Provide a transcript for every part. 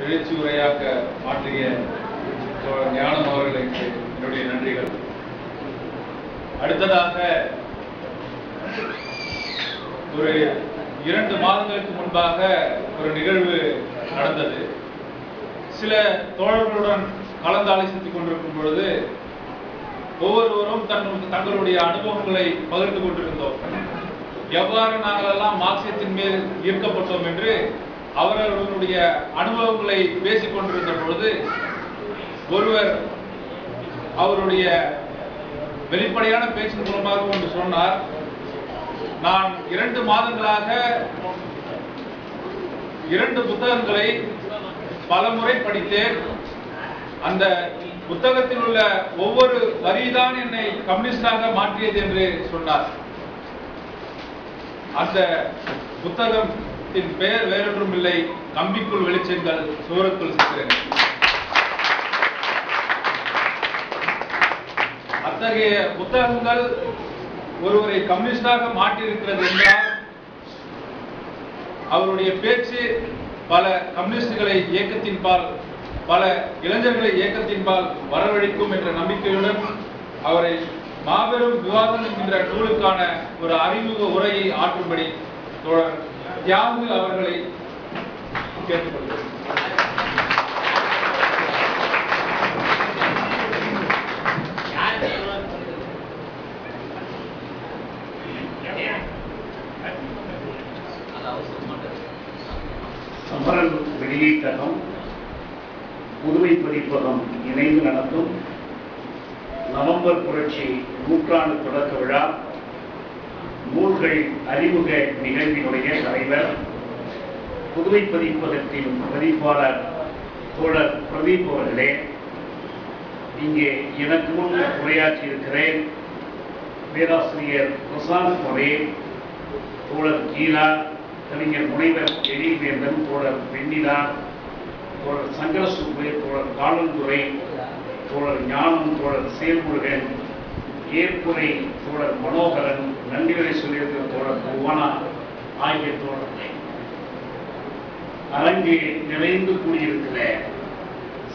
எழுச்சி உரையாக்க மாற்றிய ஞானம் அவர்களுக்கு என்னுடைய நன்றிகள். அடுத்ததாக ஒரு 2 மாதங்களுக்கு முன்பாக ஒரு நிகழ்வு நடந்தது. சில தோழர்களுடன் கலந்தாலோசித்துக் கொண்டிருக்கும் பொழுது ஒவ்வொருவரும் தங்களுடைய அனுபவங்களை பகிர்ந்து கொண்டிருந்தோம். எவ்வாறு நாங்கள் எல்லாம் மார்க்சியத்தின் மேல் ஈர்க்கப்பட்டோம் என்று அவர்களுடைய அனுபவங்களை பேசிக் கொண்டிருந்த பொழுது ஒருவர் அவருடைய வெளிப்படையான பேச்சின் மூலமாக ஒன்று சொன்னார். நான் 2 மாதங்களாக 2 புத்தகங்களை பலமுறை படித்தேன். அந்த புத்தகத்தில் உள்ள ஒவ்வொரு வரிதான் என்னை கம்யூனிஸ்டாக மாற்றியது என்று சொன்னார். அந்த புத்தகத்தின் பெயர் வேறொன்றும் இல்லை, கம்பிக்குள் வெளிச்சங்கள் சூரத்துள் சித்திரங்கள். அத்தகைய புத்தகங்கள் ஒருவரை கம்யூனிஸ்டாக மாற்றியிருக்கிறது என்றால் அவருடைய பேச்சு பல கம்யூனிஸ்டுகளை இயக்கத்தின்பால், பல இளைஞர்களை இயக்கத்தின்பால் வரவழைக்கும் என்ற நம்பிக்கையுடன் அவரை மாபெரும் விவாதம் என்கின்ற நூலுக்கான ஒரு அறிமுக உரையை ஆற்றும்படி தோழர் தியாகு அவர்களை கேட்டுக்கொள்கிறேன். சமரன் வெளியீட்டகம் புதுவை பதிப்பகம் இணைந்து நடத்தும் நவம்பர் புரட்சி நூற்றாண்டு தொடக்க விழா நூல்கள் அறிமுக நிகழ்வினுடைய தலைவர் புதுவை பதிப்பகத்தின் பதிப்பாளர் தோழர் பிரதீப் அவர்களே, இங்கே எனக்கு முன் உரையாற்றியிருக்கிறேன் பேராசிரியர் பிரசாந்த் மொரே, தோழர் கீலா, கவிஞர் முனைவர் எழில்வேந்தன், தோழர் வெண்ணிலா, தோழர் சங்கரசுப்பு, தோழர் காலந்துரை, தோழர் ஞானம், தோழர் செயல்முருகன், ஏற்புரை தோழர் மனோகரன், நன்றிகளை சொல்லியிருக்கிற தோழர் புவனா ஆகிய தோழர்கள், அரங்கே நிறைந்து கூடியிருக்கிற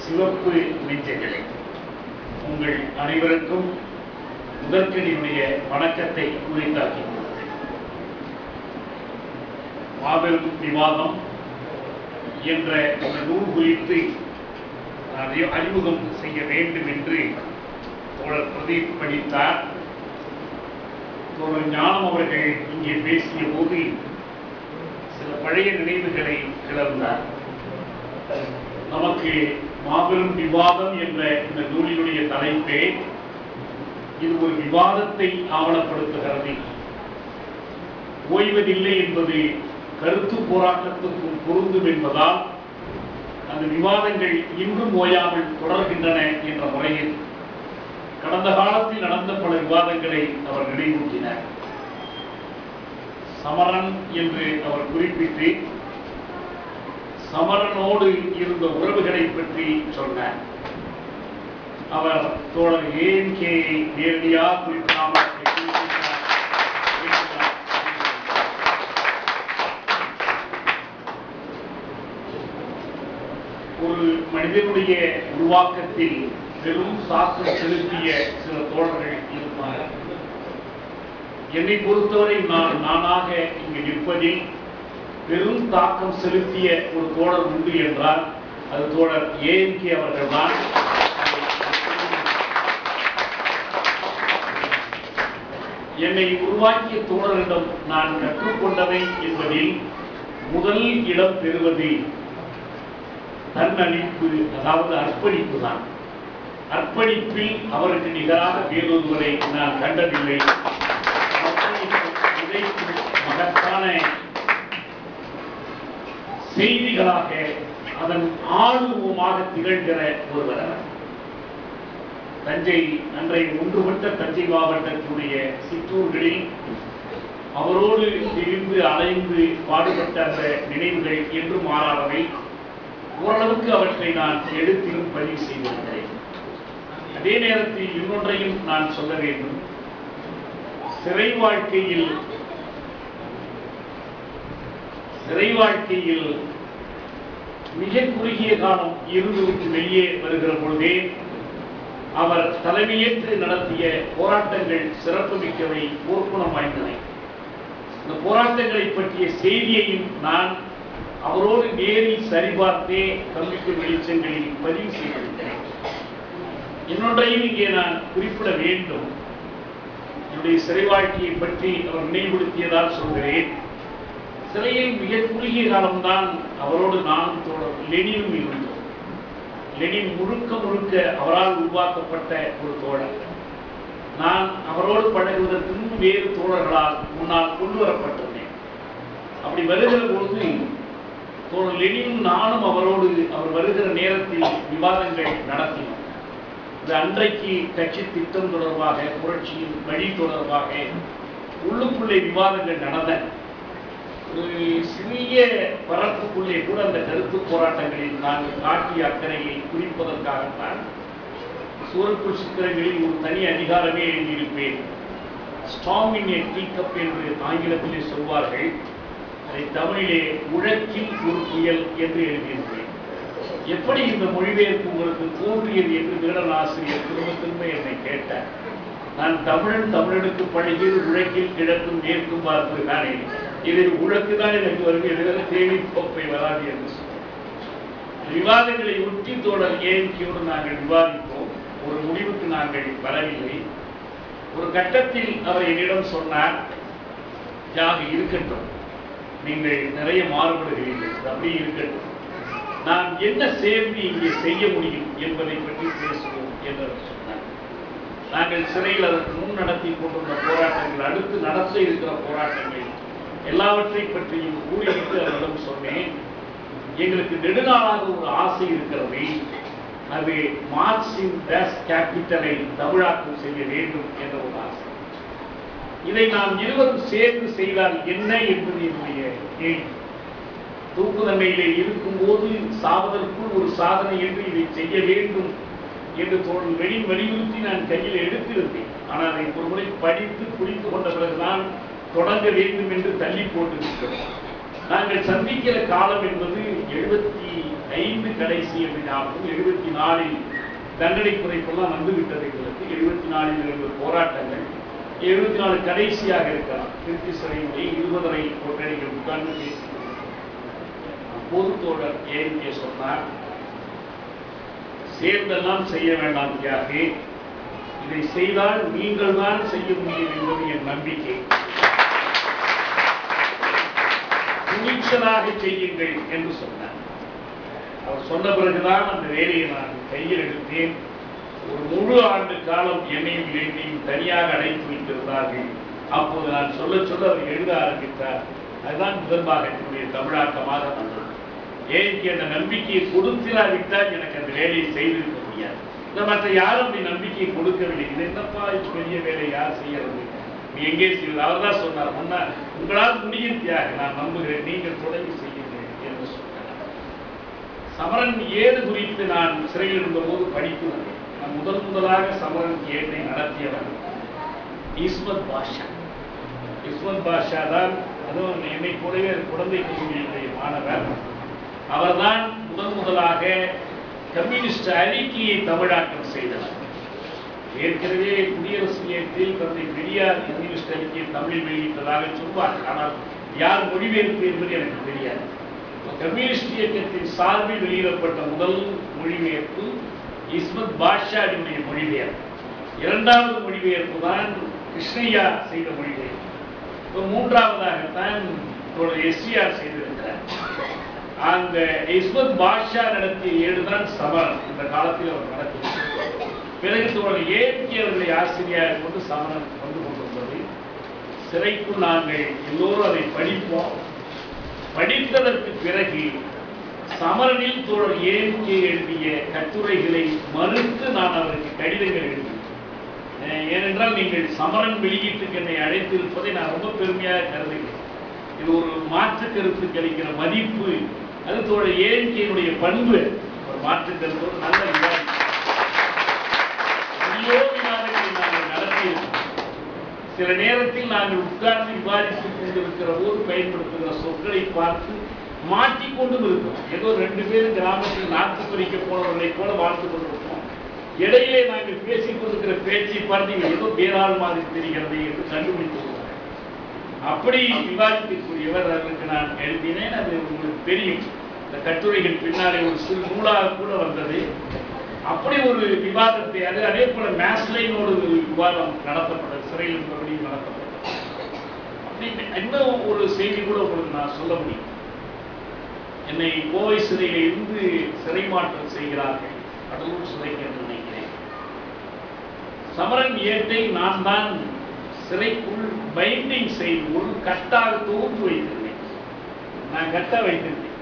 சிவப்பு நெஞ்சங்களே, உங்கள் அனைவருக்கும் முதற்கனியுடைய வணக்கத்தை உரித்தாக்கியுள்ளது. மாபெரும் விவாதம் என்ற இந்த நூல் குறித்து அறிமுகம் செய்ய வேண்டும் என்று தோழர் பிரதீப் படித்தார். தோழர் ஞானம் அவர்கள் இங்கே பேசிய போது சில பழைய நினைவுகளை கிளர்ந்தார். நமக்கு மாபெரும் விவாதம் என்ற இந்த நூலினுடைய தலைப்பே இது ஒரு விவாதத்தை ஆவணப்படுத்துகிறது. ஓய்வதில்லை என்பது கருத்து போராட்டத்துக்கும் பொருந்தும் என்பதால் அந்த விவாதங்கள் இன்றும் ஓயாமல் தொடர்கின்றன என்ற முறையில் கடந்த காலத்தில் நடந்த பல விவாதங்களை அவர் நினைவூட்டினார். சமரன் என்று அவர் குறிப்பிட்டு சமரனோடு இருந்த உறவுகளை பற்றி சொன்னார். அவர் தோழர் ஏஎன்கேயை நேரடியாக குறிப்பிடாமல் ஒரு மனிதனுடைய உருவாக்கத்தில் பெரும் தாக்கம் செலுத்திய சில தோழர்கள் இருப்பார்கள். என்னை பொறுத்தவரை நான் நானாக இங்கு நிற்பதில் பெரும் தாக்கம் செலுத்திய ஒரு தோழர் உண்டு என்றால் அது தோழர் ஏஎன்கே அவர்கள் தான். என்னை உருவாக்கிய தோழரிடம் நான் கற்றுக்கொண்டவை என்பதில் முதல் இடம் பெறுவது தன்னழிப்பு, அதாவது அர்ப்பணிப்பு தான். அர்ப்பணிப்பில் அவருக்கு நிகராக வேறொருவரை நான் கண்டதில்லை. மகத்தான செய்திகளாக அதன் ஆளுவமாக திகழ்கிற ஒருவர் அவர். தஞ்சை அன்றை ஒன்றுபட்ட தஞ்சை மாவட்டத்துடைய சிற்றூர்களில் அவரோடு திரிந்து அலைந்து பாடுபட்ட அந்த நினைவுகள் என்றும் மாறாதவை. ஓரளவுக்கு அவற்றை நான் எழுத்திலும் பதிவு செய்திருக்கிறேன். அதே நேரத்தில் இன்னொன்றையும் நான் சொல்ல வேண்டும். சிறை வாழ்க்கையில் மிக குறுகிய காலம் இருந்து விட்டு வெளியே வருகிற பொழுதே அவர் தலைமையேற்று நடத்திய போராட்டங்கள் சிறப்பு மிக்கவை, போர்க்குணம் வாய்ந்தவை. இந்த போராட்டங்களை பற்றிய செய்தியையும் நான் அவரோடு நேரில் சரிபார்த்தே கல்விக்கு வெளிச்சங்களில் பதிவு செய்திருக்கிறேன். இன்னொன்றையும் இங்கே நான் குறிப்பிட வேண்டும். என்னுடைய சிறை வாழ்க்கையை பற்றி அவர் நினைவுபடுத்தியதால் சொல்கிறேன். சிறையில் மிக குறுகிய காலம்தான் அவரோடு நானும் தோழர் லெனினும் இருந்தோம். லெனின் முழுக்க முழுக்க அவரால் உருவாக்கப்பட்ட ஒரு தோழர். நான் அவரோடு பழகுவதற்கு முன்பு வேறு தோழர்களால் முன்னால் கொண்டு வரப்பட்டிருந்தேன். அப்படி வருகிற பொழுது தோழர் லெனினும் நானும் அவரோடு அவர் வருகிற நேரத்தில் விவாதங்கள் நடத்தினோம். இது அன்றைக்கு கட்சி திட்டம் தொடர்பாக, புரட்சியின் வழி தொடர்பாக உள்ளுக்குள்ளே விவாதங்கள் நடந்தன. ஒரு சிறிய பரப்புக்குள்ளே கூட அந்த கருத்து போராட்டங்களில் நாங்கள் காட்டிய அக்கறையை குறிப்பதற்காகத்தான் சூரக்குள் சித்திரங்களில் ஒரு தனி அதிகாரமே எழுதியிருப்பேன். ஸ்டார்ம் இன் எ டீகப் என்று ஆங்கிலத்திலே சொல்வார்கள். அதை தமிழிலே உழக்கில் ஒரு புயல் என்று எழுதியிருப்பேன். எப்படி இந்த மொழிபெயர்ப்பு உங்களுக்கு தோன்றியது என்று விகடன் ஆசிரியர் திரும்ப திரும்ப என்னை கேட்டார். நான் தமிழனுக்கு பழகியது உழக்கில் கிழக்கும் மேற்கும் பார்ப்பது தானே, இதில் உழக்குதான் எனக்கு வரும், எதிர தேடி கோப்பை வராது என்று சொன்னார். விவாதங்களை ஒட்டி தோழர் ஏஎம்கேயோடு நாங்கள் விவாதித்தோம். ஒரு முடிவுக்கு நாங்கள் வரவில்லை. ஒரு கட்டத்தில் அவர் என்னிடம் சொன்னார், இருக்கட்டும், நீங்கள் நிறைய மாறுபடுகிறீர்கள், அப்படி இருக்கட்டும், நாம் என்ன சேர்ந்து இங்கே செய்ய முடியும் என்பதை பற்றி பேசுவோம் என்று சொன்னார். நாங்கள் சிறையில் அதற்கு முன் நடத்தி கொண்டிருந்த போராட்டங்கள், அடுத்து நடத்த இருக்கிற போராட்டங்கள் எல்லாவற்றை பற்றியும் கூறிவிட்டு அவரிடம் சொன்னேன், எங்களுக்கு நெடுநாளாக ஒரு ஆசை இருக்கிறது, அது மார்க்சின் டேஸ் கேபிட்டலை தமிழாக்கம் செய்ய வேண்டும் என்ற ஒரு ஆசை. இதை நாம் இருவரும் சேர்ந்து செய்தால் என்ன என்பது என்னுடைய கேள்வி. தூக்கு தண்டனையிலே இருக்கும் போது சாவதற்குள் ஒரு சாதனை என்று இதை செய்ய வேண்டும் என்று தோழர் வலியுறுத்தி நான் கையில் எடுத்திருந்தேன். ஆனால் அதை ஒரு முறை படித்து புரிந்து கொண்ட பிறகுதான் தொடங்க வேண்டும் என்று தள்ளி போட்டிருக்கிறோம். நாங்கள் சந்திக்கிற காலம் என்பது 75 கடைசி என்று ஞாபகம். 74 தண்டனை குறைப்பெல்லாம் வந்துவிட்டது எங்களுக்கு. 74 இருந்த போராட்டங்கள் 74 கடைசியாக இருக்கலாம். திருச்சி சிறையினுடைய 20 கொட்டடிகள் உட்கார்ந்து பேசி பொது தோழர் ஏஎம்கே சொன்னார், சேர்ந்தெல்லாம் செய்ய வேண்டாம் தியாகி, இதை செய்தால் நீங்கள் தான் செய்ய முடியும் என்பது என் நம்பிக்கை. துணிச்சலாக செய்யுங்கள் என்று சொன்னார். அவர் சொன்ன பிறகுதான் அந்த வேலையை நான் கையில் எடுத்தேன். ஒரு முழு ஆண்டு காலம் என்னையும் இளைஞரையும் தனியாக அடைத்து வைத்திருந்தார்கள். அப்போது நான் சொல்ல அவர் எழுத ஆரம்பித்தார். அதுதான் முதன்பாக என்னுடைய தமிழாக்கமாக வந்தது. ஏன் அந்த நம்பிக்கையை கொடுத்திராவிட்டால் எனக்கு அந்த வேலையை செய்திருக்க முடியாது. இந்த மற்ற யாரும் அப்படி நம்பிக்கையை கொடுக்கவில்லை. இது என்னப்பா பெரிய வேலை யார் செய்யறது, நீ எங்கே செய்வது? அவர் தான் சொன்னார், முன்னால் உங்களால் முடியும் தியாக, நான் நம்புகிறேன், நீங்கள் தொடங்கி செய்யுங்கள் என்று சொன்னார். சமரன் 7 குறித்து நான் சிறையில் இருந்தபோது படித்து வந்தேன். நான் முதலாக சமரன் 7 நடத்தியவர் இஸ்மத் பாஷா. இஸ்மத் பாஷா தான், அதுவும் என்னை கூடவே குழந்தை கல்வியினுடைய மாணவர். அவர்தான் முதலாக கம்யூனிஸ்ட் அறிக்கையை தமிழாக்கம் செய்தவர். ஏற்கனவே குடியரசு இயக்கத்தில் தந்தை பெரியார் கம்யூனிஸ்ட் அறிக்கையை தமிழில் வெளியிட்டதாக சொல்வார். ஆனால் யார் மொழிபெயர்ப்பு என்பது எனக்கு தெரியாது. கம்யூனிஸ்ட் இயக்கத்தின் சார்பில் வெளியிடப்பட்ட முதல் மொழிபெயர்ப்பு இஸ்மத் பாஷாவினுடைய மொழிபெயர்ப்பு. 2வது மொழிபெயர்ப்பு தான் கிருஷ்ணய்யா செய்த மொழிபெயர்ப்பு. இப்போ 3வதாகத்தான் எஸ்ஆர் செய்திருக்கிறார். அந்த இஸ்மத் பாஷா நடத்திய 7 தான் சமரன். இந்த காலத்தில் அவர் நடத்தினார். பிறகு தோழர் ஏஎம்கே அவர்களை ஆசிரியராக கொண்டு சமரன் வந்து கொண்டிருந்தது. சிறைக்குள் நாங்கள் எல்லோரும் அதை படிப்போம். படித்ததற்கு பிறகு சமரனில் தோழர் ஏஎம்கே எழுதிய கட்டுரைகளை மறுத்து நான் அவருக்கு கடிதங்கள் எழுதினேன். ஏனென்றால் நீங்கள் சமரன் வெளியீட்டுக்கு என்னை அழைத்திருப்பதை நான் ரொம்ப பெருமையாக கருதுகிறேன். இது ஒரு மாற்று கருத்துக்கு அளிக்கிற மதிப்பு. அது தோழர் ஏஎம்கேனுடைய பண்பு. ஒரு மாற்று கருத்தோடு நல்ல விவாதங்களை நாங்கள் நடத்தியிருக்கோம். சில நேரத்தில் நாங்கள் உட்கார்ந்து விவாதித்துக் கொண்டிருக்கிற போது பயன்படுத்துகிற சொற்களை பார்த்து மாட்டிக்கொண்டும் இருக்கும். ஏதோ 2 பேரும் கிராமத்தில் நாட்டு பறிக்க போனவர்களை போல வாழ்ந்து கொண்டிருப்போம். இடையிலே நாங்கள் பேசிக் கொண்டிருக்கிற பேச்சை பார்த்தீங்க ஏதோ பேராள் மாதிரி தெரிகிறது என்று கண்டுபிடித்து அப்படி விவாதிக்கக்கூடியவர். அதற்கு நான் எழுதினேன், அது உங்களுக்கு தெரியும். இந்த கட்டுரைகள் பின்னாலே ஒரு சிறு நூலாக கூட வந்தது. அப்படி ஒரு விவாதத்தை அதே போல மேஸ்லைனோடு விவாதம் நடத்தப்பட்டது, சிறையில் இருந்தபடியும் நடத்தப்பட்டது. அப்படி இன்னும் ஒரு செய்தி கூட உங்களுக்கு நான் சொல்ல முடியும். என்னை கோவை சிறையில இருந்து சிறை மாற்றம் செய்கிறார்கள், கடலூர் சிறைக்கு என்று நினைக்கிறேன். சமரன் ஏட்டை நான் தான் சிறைக்குள் பைண்டிங் செய்து ஒரு கட்டாக தொகுத்து வைத்திருந்தேன். நான் கட்டா வைத்திருந்தேன்.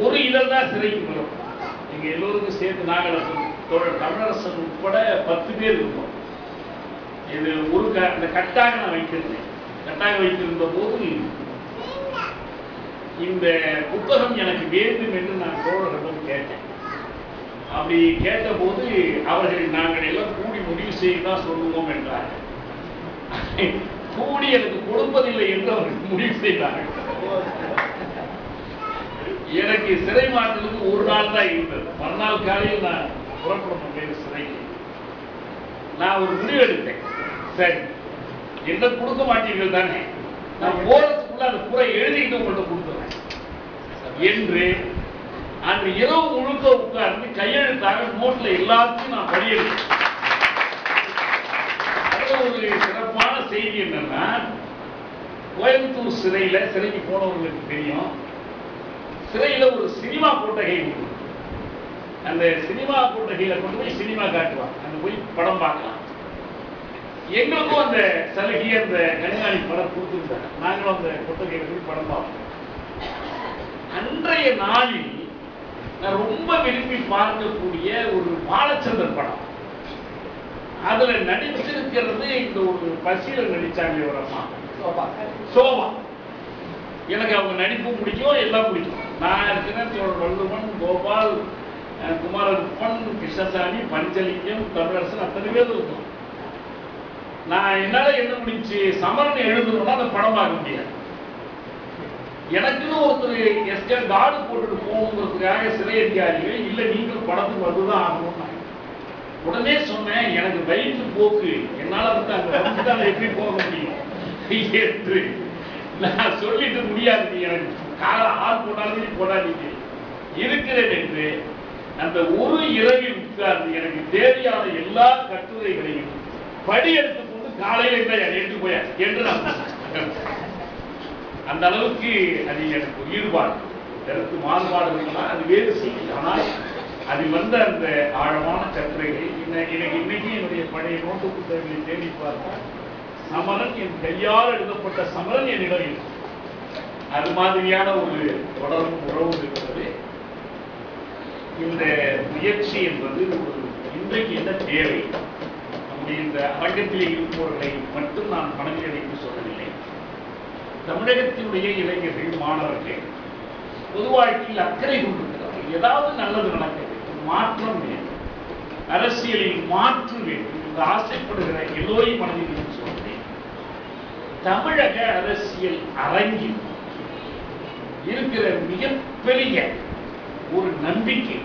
ஒரு இதழ் தான் சிறைக்கு வரும். எங்க எல்லோருக்கும் சேர்த்து நாகரசன் தோழர் தமிழரசன் உட்பட 10 பேர் இருந்தோம். இது ஒரு அந்த கட்டாக நான் வைத்திருந்தேன். கட்டாக வைத்திருந்த போது இந்த புத்தகம் எனக்கு வேண்டும் என்று நான் தோழர்களிடம் கேட்டேன். அப்படி கேட்டபோது அவர்கள் நாங்கள் எல்லாம் கூடி முடிவு செய்து தான் சொல்லுவோம் என்றார்கள். கூடி எனக்கு கொடுப்பதில்லை என்று அவர்கள் முடிவு செய்தார்கள். எனக்கு சிறை மாற்றத்துக்கு ஒரு நாள் தான் இருந்தது. மறுநாள் காலையில் நான் புறப்பட முடியும் சிறைக்கு. நான் ஒரு முடிவு எடுத்தேன். சரி, என்ன கொடுக்க மாட்டீர்கள் தானே, நான் போறதுக்குள்ள அந்த குறை எழுதிக்கிட்டு உங்கள்கிட்ட கொடுத்துறேன் என்று அன்று இரவு முழுக்க உட்கார்ந்து கையெழுத்தாக நோட்ல எல்லாத்தையும் நான் படியெடுத்தேன். ஒரு சிறப்பான செய்தி என்னன்னா, கோயம்புத்தூர் சிறைக்கு போனவர்களுக்கு தெரியும், சிறையில ஒரு சினிமா கொட்டகை உண்டு. அந்த சினிமா கொட்டகையில கொண்டு போய் சினிமா காட்டுவாங்க, அங்க போய் படம் பார்க்கலாம். எங்களுக்கும் அந்த சலுகை அந்த கண்காணி படம் கொடுத்துருந்தாங்க. நாங்களும் அந்த கொட்டகையில போய் படம் பார்ப்போம். அன்றைய நாளில் நான் ரொம்ப விரும்பி பார்க்கக்கூடிய ஒரு பாலச்சந்தர் படம். அதுல நடிச்சிருக்கிறது இந்த ஒரு பசியில நடிச்சாங்க ஒரு அம்மா சோபா. எனக்கு அவங்க நடிப்பு பிடிக்கும், எல்லாம் பிடிக்கும். நான் இருக்கிறேன், வள்ளுவன், கோபால், குமாரப்பன், கிருஷ்ணசாமி, பஞ்சலிங்கம், தமிழரசன், அத்தனை பேர் இருக்கும். நான் என்னால என்ன முடிஞ்சு சமரன் எழுதணும்னா அந்த படம் பார்க்க முடியாது. எனக்குன்னு ஒருத்தர் எஸ்கே கார்டு போட்டுட்டு போகணுங்கிறதுக்காக சிறை அதிகாரிகள் இல்லை நீங்கள் படத்துக்கு வந்துதான் ஆகணும். உடனே சொன்னேன், எனக்கு வயிற்று போக்கு, என்னால வந்து அங்க எப்படி போக முடியும் என்று நான் சொல்லிட்டு முடியாது. எனக்கு கால ஆள் போடாதீங்க போடாதீங்க இருக்கிறேன் என்று அந்த ஒரு இரவில் உட்கார்ந்து எனக்கு தேவையான எல்லா கட்டுரைகளையும் படி எடுத்துக்கொண்டு காலையில் எடுத்து போய என்று நான் அந்த அளவுக்கு அது எனக்கு ஈடுபாடு. கருத்து மாறுபாடு இருக்கலாம், அது வேறு செய்தி. ஆனால் அதில் வந்த அந்த ஆழமான கட்டுரைகள் இன்னைக்கு என்னுடைய பழைய நோட்டு புத்தகங்களை தேடி பார்த்தால் சமரன், என் கையால் எழுதப்பட்ட சமரன் என்னிடம் இருக்கும். அது மாதிரியான ஒரு தொடர்பு உறவு இருக்கிறது. இந்த முயற்சி என்பது ஒரு இன்றைக்கு என்ன தேவை, நம்முடைய இந்த அரங்கத்திலே இருப்பவர்களை மட்டும் நான் மனதில் வைத்து சொல்லவில்லை. தமிழகத்தினுடைய இளைஞர்கள், மாணவர்கள் பொது வாழ்க்கையில் அக்கறை கொண்டிருக்கிறார்கள். ஏதாவது நல்லது நடக்க வேண்டும், மாற்றம் வேண்டும், அரசியலில் மாற்று வேண்டும் என்று ஆசைப்படுகிற எல்லோரையும் மனதில் சொல்கிறேன். தமிழக அரசியல் அரங்கில் இருக்கிற மிகப்பெரிய ஒரு நம்பிக்கை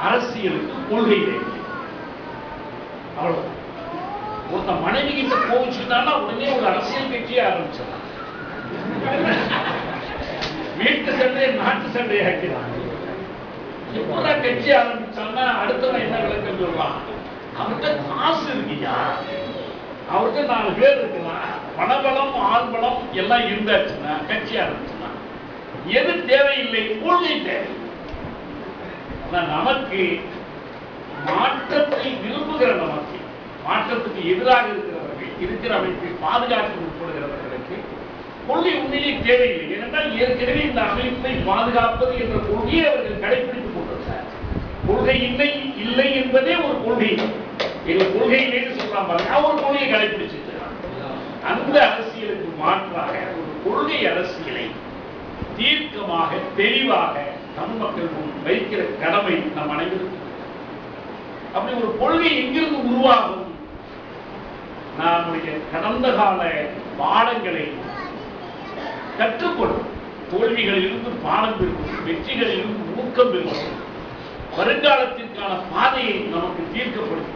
அரசியலுக்கு கொள்கை வேண்டும். அவ்வளவு. ஒருத்த மனைவி கிட்ட கோவிச்சுட்டானா உடனே ஒரு அரசியல் கட்சியை ஆரம்பிச்சிடலாம். வீட்டு சண்டையை நாட்டு சண்டையாக்கிறான். எப்படா கட்சி ஆரம்பிச்சான்னா அடுத்தவன் என்ன விளக்கம் சொல்றான், அவர்கிட்ட காசு இருக்கியா, அவர்கிட்ட 4 பேர் இருக்கலாம், பணபலம் ஆள்பலம் எல்லாம் இருந்தாச்சுன்னா கட்சி ஆரம்பிச்சுன்னா எது தேவையில்லை, கொள்கை தேவை. நமக்கு மாற்றத்தை விரும்புகிற, நமக்கு மாற்றத்துக்கு எதிராக இருக்கிறவர்கள், இருக்கிற அமைப்பை பாதுகாக்க முற்படுகிறவர்களுக்கு கொள்கை உண்மையிலே தேவையில்லை. ஏனென்றால் ஏற்கனவே இந்த அமைப்பை பாதுகாப்பது என்ற கொள்கையை அவர்கள் கடைபிடித்துக் கொண்டிருக்கிறார். கொள்கை இல்லை என்பதே ஒரு கொள்கை. எங்கள் கொள்கையிலே சொல்றாங்க, ஒரு கொள்கையை கடைபிடிச்சிருக்கிறார். அந்த அரசியலுக்கு மாற்றாக ஒரு கொள்கை அரசியலை தீர்க்கமாக தெளிவாக தமிழ் மக்கள் முன் வைக்கிற கடமை நம் அனைவருக்கும். அப்படி ஒரு கொள்கை எங்கிருந்து உருவாகும்? நம்முடைய கடந்த கால பாடங்களை கற்றுக்கொள்ளும். தோல்விகளிலிருந்து பாடம் பெறுவது, வெற்றிகளிலிருந்து ஊக்கம் பெறுவது, வருங்காலத்திற்கான பாதையை நமக்கு தீர்க்கப்படுகிறது.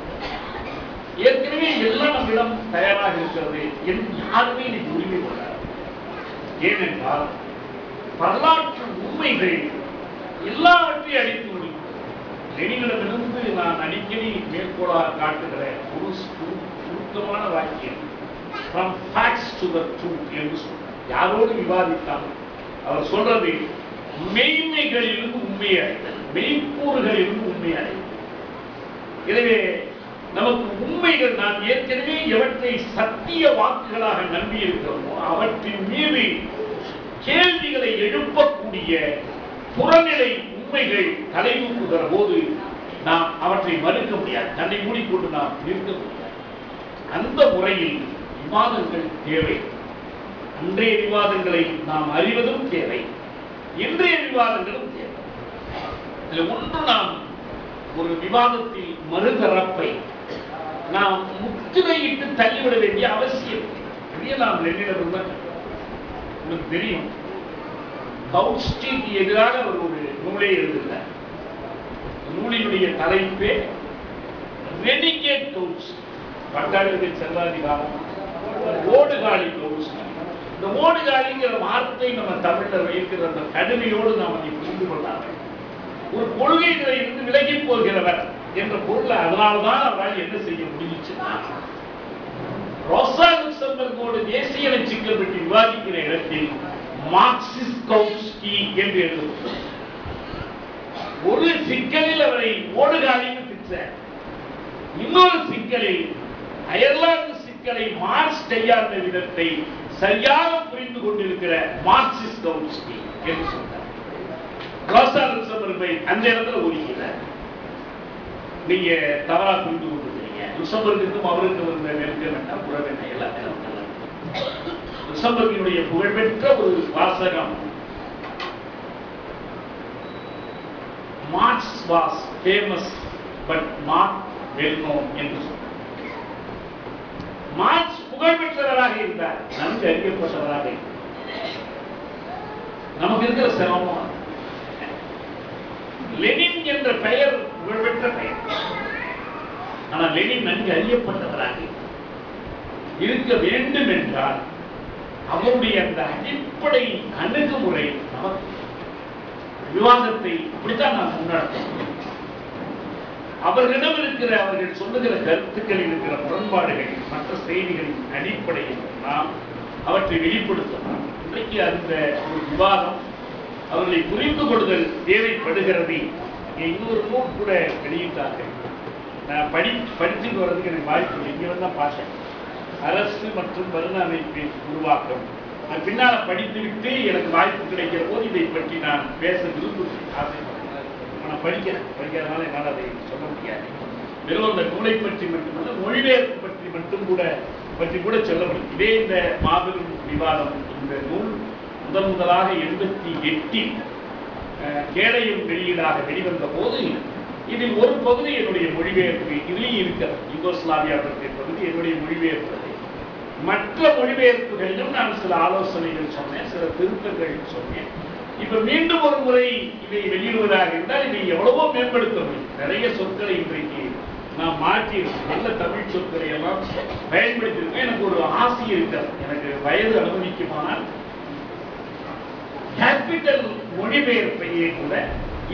ஏற்கனவே எல்லாம் நம்மிடம் தயாராக இருக்கிறது என்று யாருமே இன்னைக்கு உரிமை கொண்டார். ஏனென்றால் வரலாற்று உண்மைகள் எல்லாவற்றையும் அடித்து முடிக்கும். லெனினிடமிருந்து நான் அடிக்கடி மேற்கோளாக காட்டுகிற ஒரு சுருக்கமான வாக்கியம், from facts to the truth என்று சொல்றார். யாரோடு விவாதித்தாலும் அவர் சொல்றது மெய்மைகளிலிருந்து உண்மையை அடைதல், மெய்க்கூறுகளிலிருந்து உண்மையை அடைதல். எனவே நமக்கு உண்மைகள் நாம் ஏற்கனவே எவற்றை சத்திய வாக்குகளாக நம்பி இருக்கிறோமோ அவற்றின் மீது கேள்விகளை எழுப்பக்கூடிய புறநிலை உண்மைகள் தலைமுக்குகிற போது நாம் அவற்றை மறுக்க முடியாது, தன்னை மூடிக்கொண்டு நாம் நிற்க முடியாது. அந்த முறையில் விவாதங்கள் தேவை. அன்றைய விவாதங்களை நாம் அறிவதும் தேவை, இன்றைய விவாதங்களும் தேவை. இதில் ஒன்று, நாம் ஒரு விவாதத்தில் மறுதரப்பை நாம் முத்திரையிட்டு தள்ளிவிட வேண்டிய அவசியம். நாம் உங்களுக்கு தெரியும், கவுஸ்டிக்கு எதிராக அவர் ஒரு நூலை எழுதுகிறார். நூலினுடைய தலைப்பே ரெனிகேட் கவுஸ்டி, பட்டாளர்கள் செல்வாதிகாரம், ஓடுகாலி கவுஸ்டி. இந்த ஓடுகாலிங்கிற வார்த்தை நம்ம தமிழர் வைக்கிற அந்த கடுமையோடு நாம் அதை புரிந்து கொள்ளாமல் ஒரு கொள்கைகளை இருந்து விலகி போகிறவர் என்ற பொருள். அதனால்தான் அவரால் என்ன செய்ய முடிஞ்சுச்சுன்னா, ரோசா லுக்சம்பர்கோடு தேசிய சிக்கல் பற்றி விவாதிக்கிற இடத்தில் மார்க்சிஸ்ட் கவுஸ்கி என்று எழுதுகிறார். ஒரு சிக்கலில் அவரை ஓடுகாலின்னு திட்டார், இன்னொரு சிக்கலில் அயர்லாந்து சிக்கலை மார்க்ஸ் கையாண்ட விதத்தை சரியாக புரிந்து கொண்டிருக்கிற மார்க்சிஸ்ட் கவுஸ்கி என்று சொன்னார். ரோசா லுக்சம்பர்கை அந்த இடத்துல ஒதுக்கிறார். நீங்க தவறா புரிந்து கொண்டிருக்கீங்க. லுக்சம்பர்குக்கும் அவருக்கு இருந்த நெருக்கம் என்ன, உறவு என்ன, எல்லாமே லுக்சம்பர்கினுடைய புகழ்பெற்ற ஒரு வாசகம், Marx was famous but not well known என்று சொன்னார். மார்க்ஸ் புகழ்பெற்றவராக இருந்தார், நன்கு அறியப்பட்டவராக இருந்தார். நமக்கு இருக்கிற சிரமம், லெனின் என்ற பெயர் புகழ்பெற்ற பெயர், ஆனால் லெனின் நன்கு அறியப்பட்டவராக இருக்க வேண்டும் என்றால் அவருடைய அந்த அடிப்படை அணுகுமுறை நமக்கு விவாதத்தை அப்படித்தான் நாம் முன்னெடுத்தோம். அவர்களிடம் இருக்கிற, அவர்கள் சொல்லுகிற கருத்துக்களில் இருக்கிற முரண்பாடுகள், மற்ற செய்திகளின் அடிப்படையில் நாம் அவற்றை வெளிப்படுத்தலாம். இன்றைக்கு அந்த ஒரு விவாதம், அவர்களை புரிந்து கொள்ளுதல் தேவைப்படுகிறது. இன்னொரு நூல் கூட வெளியிட்டார்கள். நான் படிச்சுட்டு வர்றதுக்கு எனக்கு வாய்ப்பு இங்கே தான் பார்த்தேன். அரசு மற்றும் வருண அமைப்பின் உருவாக்கம். நான் பின்னால படித்துவிட்டு எனக்கு வாய்ப்பு கிடைக்கிற போது இதை பற்றி நான் பேச விரும்புகிறேன், ஆசைப்படுறேன். நான் படிக்கிறதுனால என்னால் அதை சொல்ல முடியாது. வெறும் அந்த நூலை பற்றி மட்டுமல்ல, மொழிபெயர்ப்பு பற்றி கூட சொல்ல முடியும். இதே இந்த மாபெரும் விவாதம், இந்த நூல் முதலாக 88 கேடையும் வெளியீடாக வெளிவந்த போது இதில் ஒரு பகுதி என்னுடைய மொழிபெயர்ப்பு இதிலேயும் இருக்கிறது. யூகோஸ்லாவியா பற்றிய பகுதி என்னுடைய மொழிபெயர்ப்பு. மற்ற மொழிபெயர்ப்புகளிலும் நான் சில ஆலோசனைகள் சொன்னேன், சில திருத்தங்கள் சொன்னேன். இப்ப மீண்டும் ஒரு முறை இதை வெளியிடுவதாக இருந்தால் இதை எவ்வளவோ மேம்படுத்த முடியும். நிறைய சொற்களை இன்றைக்கு நான் மாற்றி நல்ல தமிழ் சொற்களை எல்லாம் பயன்படுத்தியிருக்கேன். எனக்கு ஒரு ஆசை இருக்கிறது, எனக்கு வயது அனுமதிக்குமானால் கேபிட்டல் மொழிபெயர்ப்பையே கூட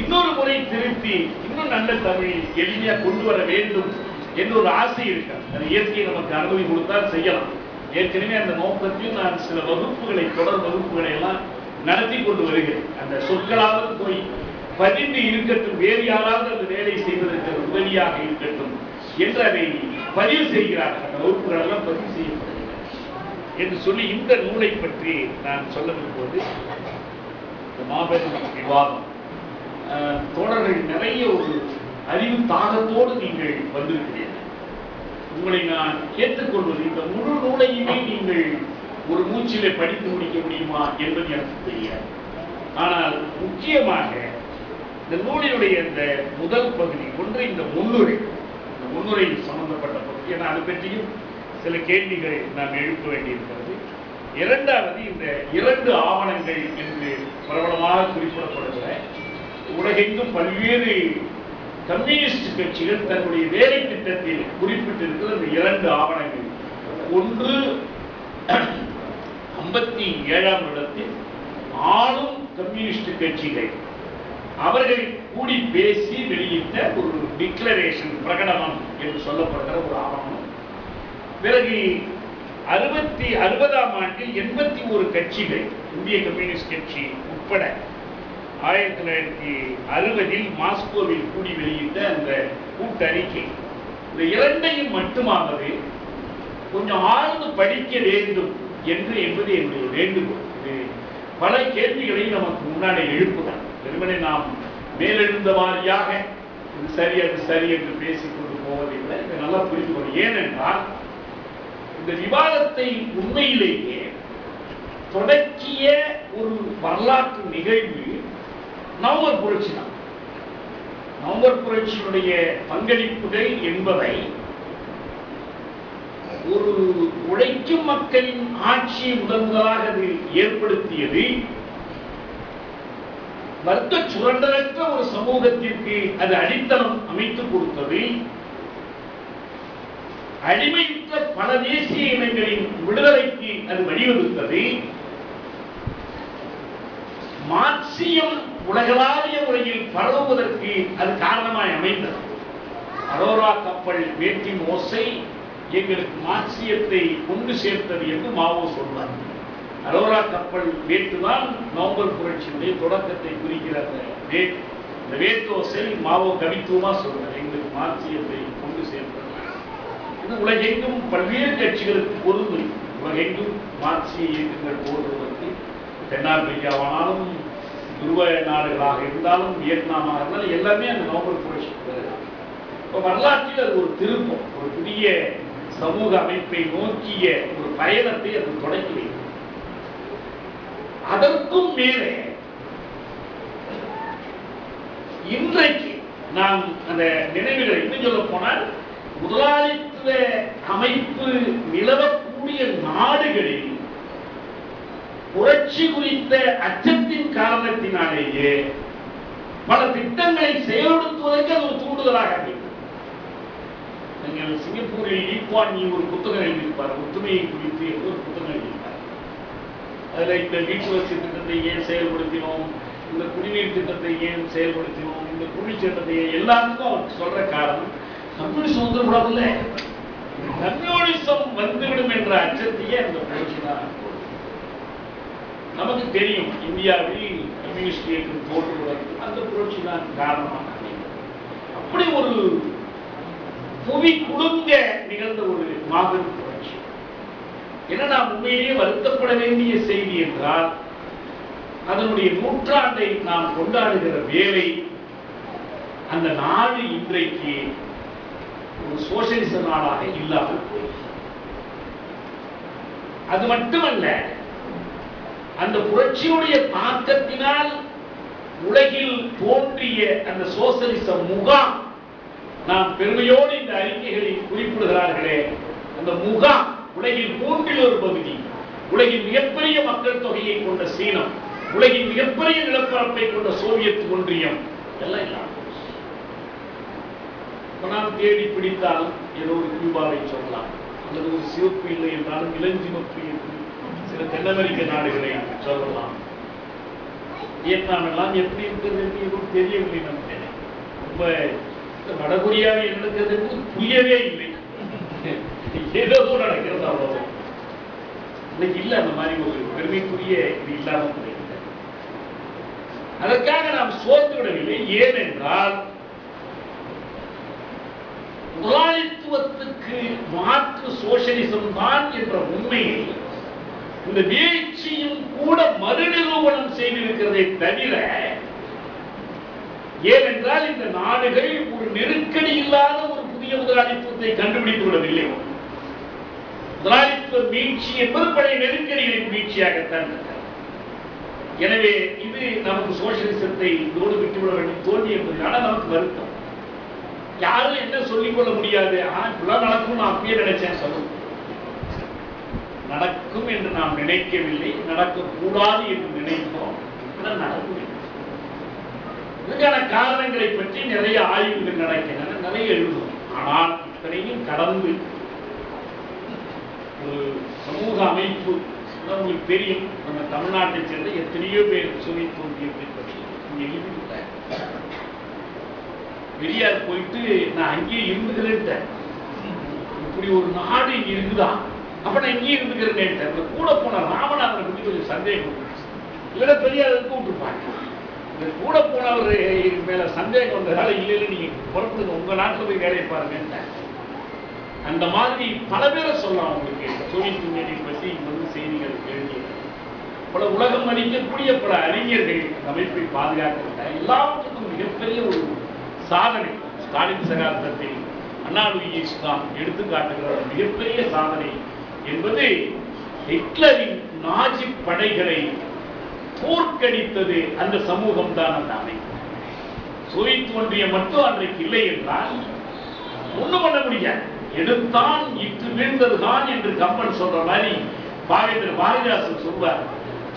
இன்னொரு முறை திருத்தி இன்னும் நல்ல தமிழில் எளிமையா கொண்டு வர வேண்டும் என்று ஒரு ஆசை இருக்கிறது. அது இயற்கை நமக்கு அனுமதி கொடுத்தால் செய்யலாம். ஏற்கனவே அந்த நோக்கத்தில் நான் சில வகுப்புகளை, தொடர் வகுப்புகளை எல்லாம் நடத்தி கொண்டு வருகிறேன். அந்த சொற்களாவது போய் பதிந்து இருக்கட்டும், வேறு யாராவது அந்த வேலை செய்வதற்கு உதவியாக இருக்கட்டும் என்று அதை பதிவு செய்கிறார்கள். அந்த வகுப்புகள் எல்லாம் பதிவு செய்யப்படுகிறது என்று சொல்லி இந்த நூலை பற்றி நான் சொல்ல விரும்புவது மாபெரும் விவாதம். தோழர்கள் நிறைய ஒரு அறிவு தாகத்தோடு நீங்கள் வந்திருக்கிறீர்கள். உங்களை நான் கேட்டுக்கொள்வது, இந்த முழு நூலையுமே நீங்கள் ஒரு மூச்சிலே படித்து முடிக்க முடியுமா என்பது எனக்கு தெரியாது. ஆனால் முக்கியமாக இந்த நூலினுடைய இந்த முதல் பகுதி ஒன்று, இந்த முன்னுரை சம்பந்தப்பட்ட பகுதி. ஏன்னா அது பற்றியும் சில கேள்விகள் நாம் எழுப்ப வேண்டியிருக்கிறது. இரண்டாவது இந்த 2 ஆவணங்கள் என்று பிரபலமாக குறிப்பிடப்படுகிற உலகெங்கும் பல்வேறு கம்யூனிஸ்ட் கட்சிகள் தன்னுடைய வேலை திட்டத்தில் குறிப்பிட்டிருக்கிற இந்த 2 ஆவணங்கள். ஒன்று 57ஆம் வருடத்தில் ஆளும் கம்யூனிஸ்ட் கட்சிகள் அவர்கள் கூடி பேசி வெளியிட்ட ஒரு டிக்ளரேஷன், பிரகடனம் என்று சொல்லப்படுகிற ஒரு ஆவணம். பிறகு 60ஆம் ஆண்டில் 81 கட்சிகள், இந்திய கம்யூனிஸ்ட் கட்சி உட்பட 1960 மாஸ்கோவில் கூடி வெளியிட்ட அந்த கூட்டறிக்கை. இந்த 2ஐயும் மட்டுமாவது கொஞ்சம் ஆழ்ந்து படிக்க வேண்டும் என்பது என்னுடைய வேண்டுகோள். இது பல கேள்விகளை நமக்கு முன்னாடி எழுப்புதான். வெறுமனே நாம் மேலெழுந்த வாரியாக இது சரி அது சரி என்று பேசிக்கொண்டு போவதில்லை. இதை நல்லா புரிந்து கொள்ளும். ஏனென்றால் இந்த விவாதத்தை உண்மையிலேயே தொடக்கிய ஒரு வரலாற்று நிகழ்வு நவம்பர் புரட்சி தான். நவம்பர் புரட்சியினுடைய பங்களிப்புகள் என்பதை ஒரு உழைக்கும் மக்களின் ஆட்சியை முதலாக அது ஏற்படுத்தியது. வர்க்க சுரண்டலற்ற ஒரு சமூகத்திற்கு அது அடித்தளம் அமைத்துக் கொடுத்தது. அடிமையுற்ற பல தேசிய இனங்களின் விடுதலைக்கு அது வழிவகுத்தது. மார்க்சியம் உலகளாவிய முறையில் பரவுவதற்கு அது காரணமாய் அமைந்தது. அரோரா கப்பல் வேற்றின் ஓசை எங்களுக்கு மார்க்சியத்தை கொண்டு சேர்த்தது என்று மாவோ சொல்வார். அரோரா கப்பல் வேட்டுதான் நவம்பர் புரட்சியுடைய தொடக்கத்தை குறிக்கிற அந்த வேட்டோசை மாவோ கவித்துவமா சொல்றார். எங்களுக்கு மார்க்சியத்தை கொண்டு சேர்த்தது. இது உலகெங்கும் பல்வேறு கட்சிகளுக்கு பொருந்தும். உலகெங்கும் மார்க்சிய இயக்கங்கள் போடுவதற்கு தென்னாப்பிரிக்காவானாலும் துருவ நாடுகளாக இருந்தாலும் வியட்நாமாக இருந்தாலும் எல்லாமே அந்த நவம்பர் புரட்சி. இப்போ வரலாற்றில் அது ஒரு திருப்பம், ஒரு புதிய சமூக அமைப்பை நோக்கிய ஒரு பயணத்தை அது தொடக்கி வைக்கும். அதற்கும் மேலே இன்றைக்கு நாம் அந்த நினைவுகளை இன்னும் சொல்ல போனால் முதலாளித்துவ அமைப்பு நிலவக்கூடிய நாடுகளில் புரட்சி குறித்த அச்சத்தின் காரணத்தினாலேயே பல திட்டங்களை செயல்படுத்துவதற்கு அது ஒரு தூண்டுதலாக அமைக்கும். நீங்கள் சிங்கப்பூரில் ஈக்வான் ஒரு புத்தகம் எழுதியிருப்பார், ஒற்றுமையை குறித்து ஒரு புத்தகம் எழுதியிருப்பார். அதுல இந்த வீட்டு வசதி திட்டத்தை ஏன் செயல்படுத்தினோம், இந்த குடிநீர் திட்டத்தை ஏன் செயல்படுத்தினோம், இந்த குடிநீர் திட்டத்தை எல்லாத்துக்கும் அவருக்கு சொல்ற காரணம் கம்யூனிசம் வந்துவிடவில்ல, கம்யூனிசம் வந்துவிடும் என்ற அச்சத்தையே அந்த புரட்சி தான். நமக்கு தெரியும் இந்தியாவில் கம்யூனிஸ்ட் இயக்கம் தோன்றுவதற்கு அந்த புரட்சி தான் காரணமாக. அப்படி ஒரு புவி குலுங்க நிகழ்ந்த ஒரு மாபெரும் புரட்சி. என்ன நாம் உண்மையிலேயே வருத்தப்பட வேண்டிய செய்தி என்றால் அதனுடைய நூற்றாண்டை நாம் கொண்டாடுகிற வேளை அந்த நாடு இன்றைக்கு ஒரு சோசியலிச நாடாக இல்லாமல் போய். அது மட்டுமல்ல, அந்த புரட்சியுடைய தாக்கத்தினால் உலகில் தோன்றிய அந்த சோசியலிச முகாம், நாம் பெருமையோடு இந்த அறிக்கைகளில் குறிப்பிடுகிறார்களே, அந்த முகாம் உலகில் 1/3 பகுதி, உலகின் மிகப்பெரிய மக்கள் தொகையை கொண்ட சீனம், உலகின் மிகப்பெரிய நிலப்பரப்பை கொண்ட சோவியத் ஒன்றியம் எல்லாம் இல்லாமல் நாம் தேடி பிடித்தாலும் ஏதோ ஒரு கியூபாவை சொல்லலாம், அல்லது ஒரு சிவப்பு இல்லை என்றாலும் இளஞ்சிவப்பு என்று சில தென் அமெரிக்க நாடுகளை சொல்லலாம். வியட்நாம் எல்லாம் எப்படி இருக்கிறது என்று எதுவும் தெரியவில்லை. நமக்கு ரொம்ப வடகொரியாவில் நடக்கிறது புரியவே இல்லை, ஏதோ நடக்கிறது அவ்வளவு. இன்னைக்கு இல்ல அந்த மாதிரி ஒரு பெருமைக்குரிய இது இல்லாமல் போயிருக்கிறது. அதற்காக நாம் சோர்ந்து விடவில்லை. ஏனென்றால் முதலாளித்துவத்துக்கு மாற்று சோசியலிசம் தான் என்ற உண்மையை இந்த வீழ்ச்சியும் கூட மறுநிரூபணம் செய்திருக்கிறதை தவிர, ஏனென்றால் இந்த நாடுகள் ஒரு நெருக்கடி இல்லாத ஒரு புதிய முதலாளித்துவத்தை கண்டுபிடித்து விடவில்லை. முதலாளித்துவ மீட்சி என்பது பழைய நெருக்கடிகளின் மீட்சியாகத்தான் இருக்கிறது. எனவே இது நமக்கு சோசியலிசத்தை இதோடு விட்டுவிட வேண்டும் தோல்வி என்பதனால நமக்கு வருத்தம். யாரும் என்ன சொல்லிக் கொள்ள முடியாது, இப்படிலாம் நடக்கும் நான் அப்பயே நினைச்சேன் சொல்லுங்க. நடக்கும் என்று நாம் நினைக்கவில்லை, நடக்கக்கூடாது என்று நினைத்தோம். நடக்கும். இதுக்கான காரணங்களை பற்றி நிறைய ஆய்வுகள் நடக்கின்றன, நிறைய எழுதும். ஆனால் இத்தனையும் கடந்து ஒரு சமூக அமைப்பு உங்களுக்கு தெரியும். நம்ம தமிழ்நாட்டை சேர்ந்த எத்தனையோ பேர் சொல்லி தோன்றியதை பற்றி எழுதிவிட்டார். பெரியார் போயிட்டு நான் அங்கேயே இருந்துக்கிறேன், இப்படி ஒரு நாடு இங்க இருக்குதா, அப்ப நான் இங்கேயே இருந்துக்கிறேன். கூட போன ராமநாதனை பற்றி கொஞ்சம் சந்தேகம், இல்லைன்னா பெரியார் கூப்பிட்டுருப்பாங்க. இந்த கூட போனவர் மேல சந்தேகம் வந்ததால இல்லை நீங்க புறப்படுங்க, உங்க நாட்டில் போய் வேலையை பாருங்க. அந்த மாதிரி பல பேரை சொல்லலாம். உங்களுக்கு சோவியத் யூனியனை பற்றி செய்திகள் எழுதிய பல உலகம் அறிஞக்கூடிய பல அறிஞர்கள் அமைப்பை பாதுகாக்கின்ற எல்லாவற்றுக்கும் மிகப்பெரிய ஒரு சாதனை ஸ்டாலின் சகாப்தத்தை ம.ஜ.இ.க எடுத்துக்காட்டுகிற மிகப்பெரிய சாதனை என்பது ஹிட்லரின் நாஜி படைகளை தோற்கடித்தது அந்த சமூகம் தான். அந்த அமைப்பு சோவியத் ஒன்றியம் மட்டும் அன்றைக்கு இல்லை என்றால் ஒண்ணும் பண்ண முடியாது. எடுத்தான் இட்டு வீழ்ந்ததுதான் என்று கம்பன் சொல்ற மாதிரி பாவேந்தர் பாரதிதாசன் சொல்வார்,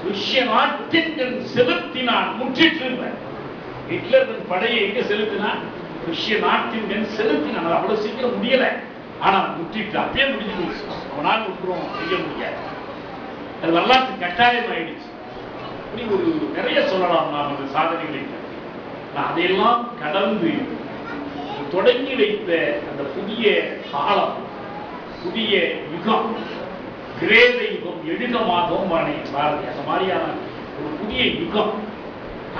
ருஷ்ய நாட்டின் செலுத்தினான் முற்றிற்று. ஹிட்லர் படையை எங்க செலுத்தினான்? ருஷ்ய நாட்டின் செலுத்தினான். அவ்வளவு சீக்கிரம் முடியல, ஆனா முற்றிட்டு அப்பயே முடிஞ்சு அவனால் ஒன்றும் செய்ய முடியாது. அது வரலாற்று கட்டாயம் ஆயிடுச்சு. இப்படி ஒரு நிறைய சொல்லலாம் நாம் அந்த சாதனைகளை. அதையெல்லாம் கடந்து தொடங்கி வைத்த அந்த புதிய காலம், புதிய யுகம், கிரேத யுகம், எழுகமாகவும் பாரதி அந்த மாதிரியான ஒரு புதிய யுகம்,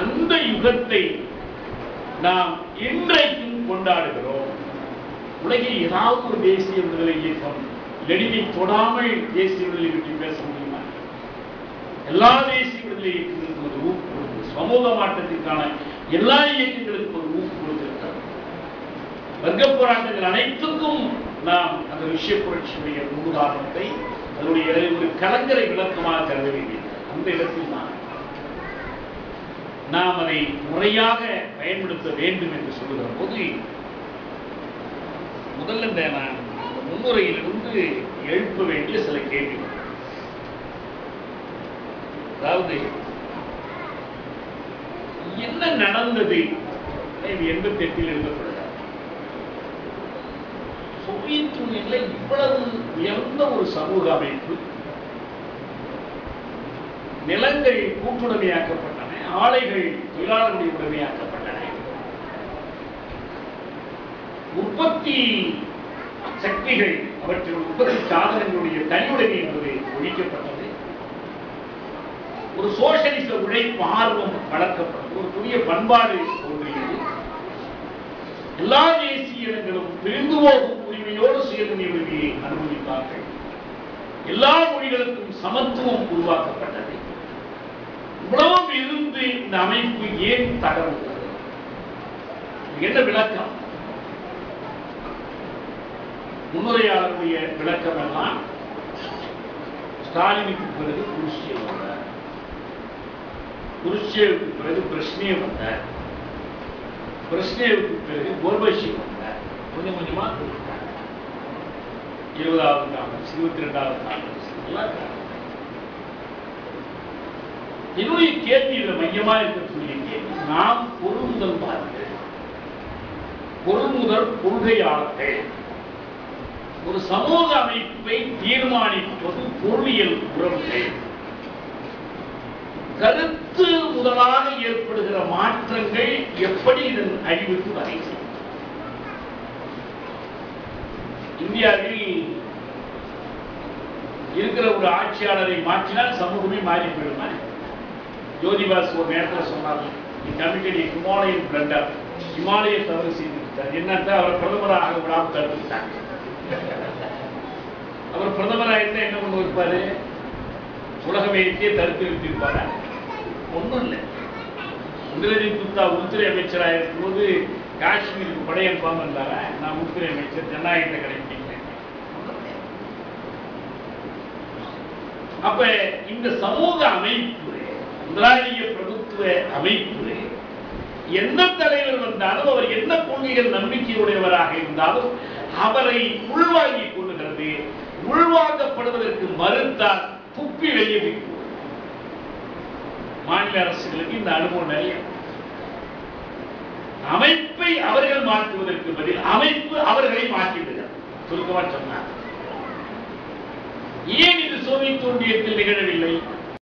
அந்த யுகத்தை நாம் இன்றைக்கும் கொண்டாடுகிறோம். உலகில் ஏதாவது ஒரு தேசிய விடுதலை இயக்கம் லெனினை தொடாமல் தேசிய விடுதலை பற்றி பேச முடியுமா? எல்லா தேசிய விடுதலை இயக்கங்களுக்கும் ஒரு ஊக்கு கொடுத்து, சமூக மாற்றத்திற்கான எல்லா இயக்கங்களுக்கும் ஒரு ஊக்கு கொடுத்திருக்கிறார். வர்க்க போராட்டங்கள் அனைத்துக்கும் நாம் அந்த விஷய புரட்சியுடைய முன்னுதாரணத்தை அதனுடைய ஒரு கலங்கரை விளக்கமாக கருத வேண்டியது. அந்த இடத்தில் நாம் அதை முறையாக பயன்படுத்த வேண்டும் என்று சொல்லுகிற போது முதல்ல இந்த நான் முன்னுரையிலிருந்து எழுப்ப வேண்டிய சில கேள்விகள். அதாவது என்ன நடந்தது? 88 எழுதப்படுகிறது. சோவியத் யூனியன்ல இவ்வளவு உயர்ந்த ஒரு சமூக அமைப்பு, நிலங்கள் கூட்டுடைமையாக்கப்பட்டன, ஆலைகள் தொழிலாளர்களுடைய உடைமையாக்கப்பட்டன, உற்பத்தி சக்திகள் அவற்றின் உற்பத்தி சாதனங்களுடைய தனியுடைமை என்பது ஒழிக்கப்பட்டது. ஒரு சோசியலிச உழைப்பு ஆர்வம் வளர்க்கப்பட்டது. ஒரு புதிய பண்பாடு தோன்றியது. எல்லா தேசிய இனங்களும் பிரிந்து போகும் உரிமையோடு சுயநிலை உரிமையை அனுமதித்தார்கள். எல்லா மொழிகளுக்கும் சமத்துவம் உருவாக்கப்பட்டது. இவ்வளவும் இருந்து இந்த அமைப்பு ஏன் தகர்ந்தது? என்ன விளக்கம்? முன்னுரையாளருடைய விளக்கம் எல்லாம் ஸ்டாலினுக்கு பிறகு குருஷியேவ் வந்தார், குருஷியேவுக்கு பிறகு பிரஷ்னேவ் வந்தார், பிரஷ்னேவுக்கு பிறகு கோர்பச்சேவ் வந்தார். கொஞ்சம் கொஞ்சமா கொடுத்தாங்க. 20வது காங்கிரஸ், 22வது காங்கிரஸ் எல்லாம். என்னுடைய கேள்வி இதுல மையமா இருக்கக்கூடிய கேள்வி, நாம் பொருள்முதல் பாருங்கள், பொருள்முதல் கொள்கையாளர்கள். ஒரு சமூக அமைப்பை தீர்மானிப்பது பொருளியல் உறவுகள். கருத்து முதலாக ஏற்படுகிற மாற்றங்கள் எப்படி இதன் அழிவுக்கு வரை செய்யும்? இந்தியாவில் இருக்கிற ஒரு ஆட்சியாளரை மாற்றினால் சமூகமே மாறி போயிடுமா? ஜோதிபாஸ் ஒரு நேரத்தில் சொன்னார், ஹிமாலயன் பிளண்டர், ஹிமாலய தவறு செய்திருக்கார். என்னன்னா அவர் பிரதமராக விடாமல் தடுத்துட்டாங்க. அவர் பிரதமராக இருந்தா என்ன கொண்டு வைப்பாரு? உலக வேலைக்கே தடுத்து நிறுத்திருப்பாரு. ஒன்றும் இல்லை. இந்திரஜித் குப்தா உள்துறை அமைச்சராக இருக்கும்போது காஷ்மீருக்கு படையெடுப்பாம இருந்தாரா? நான் உள்துறை அமைச்சர், ஜனநாயகத்தை கடைபிடிக்கிறேன். அப்ப இந்த சமூக அமைப்பு, முதலாளிய பிரபுத்துவ அமைப்பு, எந்த தலைவர் வந்தாலும் அவர் என்ன கொள்கைகள் நம்பிக்கையுடையவராக இருந்தாலும் அவரை உள்வாங்கிக் கொள்ளுகிறது. உள்வாங்கப்படுவதற்கு மறுத்தால் துப்பி வெளியே விட்டு மாநில அரசுகளுக்கு இந்த அனுபவம் நிறைய. அமைப்பை அவர்கள் மாற்றுவதற்கு பதில் அமைப்பு அவர்களை மாற்றிவிடுகிறது. சுருக்கமாக சொன்னார். ஏன் இது சோவியத் ஒன்றியத்தில் நிகழவில்லை?